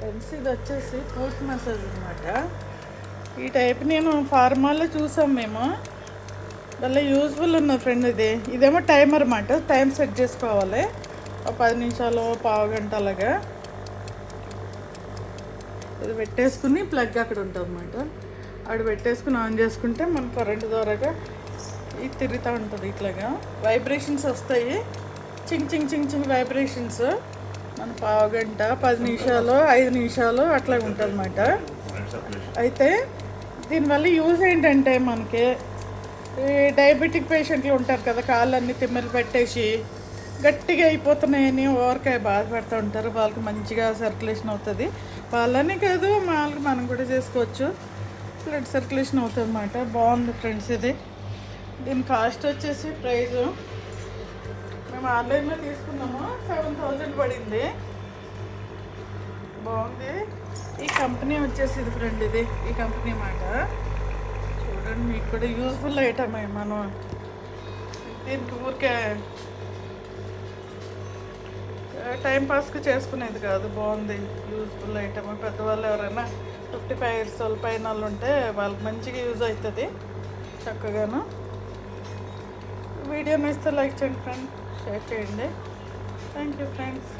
Friends ఇది వచ్చేసి foot massage అనమాట. ఈ టైప్ నేను ఫార్మాల్లో చూసాం మేము, భలే యూజ్ఫుల్ ఉన్నది ఫ్రెండ్. ఇదేమో టైమర్ అన్నమాట, టైం సెట్ చేసుకోవాలి. ఒక 10 నిమిషాలు, పావు గంట అలాగా. ఇది పెట్టేసుకుని ప్లగ్ అక్కడ ఉంటుంది అన్నమాట. అక్కడ పెట్టేసుకుని ఆన్ చేసుకుంటే మన కరెంటు ద్వారాగా ఇది తిరుగుతూ ఉంటుంది. ఇట్లాగా వైబ్రేషన్స్ వస్తాయి, చింగ్ చింగ్ చింగ్ చింగ్ వైబ్రేషన్స్. మన పావు గంట, 10 నిమిషాలు, 5 నిమిషాలు అట్లా ఉంటుంది అన్నమాట. అయితే దీనివల్ల యూజ్ ఏంటంటే మనకి ఈ డయాబెటిక్ పేషెంట్లు ఉంటారు కదా, కాళ్ళన్నీ తిమ్మలు పెట్టేసి గట్టిగా అయిపోతున్నాయని ఓవరకాయ బాధపడుతూ ఉంటారు. వాళ్ళకి మంచిగా సర్క్యులేషన్ అవుతుంది. వాళ్ళని కాదు, మామూలుగా మనం కూడా చేసుకోవచ్చు. బ్లడ్ సర్క్యులేషన్ అవుతుంది అన్నమాట. బాగుంది ఫ్రెండ్స్ ఇది. దీని కాస్ట్ వచ్చేసి ప్రైజు మేము ఆన్లైన్లో తీసుకున్నాము, 7,000 పడింది. బాగుంది. ఈ కంపెనీ వచ్చేసి ఇది ఫ్రెండ్, ఈ కంపెనీ మాట. చూడండి, మీకు కూడా యూజ్ఫుల్ ఐటమ్. మనం దీనికి ఊరికే టైం పాస్కి చేసుకునేది కాదు, బాగుంది, యూజ్ఫుల్ ఐటమ్. పెద్దవాళ్ళు ఎవరైనా 55 years పైన వాళ్ళు ఉంటే వాళ్ళకి మంచిగా యూజ్ అవుతుంది చక్కగాను. వీడియో నచ్చితే లైక్ చేయండి ఫ్రెండ్, షేర్ చేయండి. Thank you friends.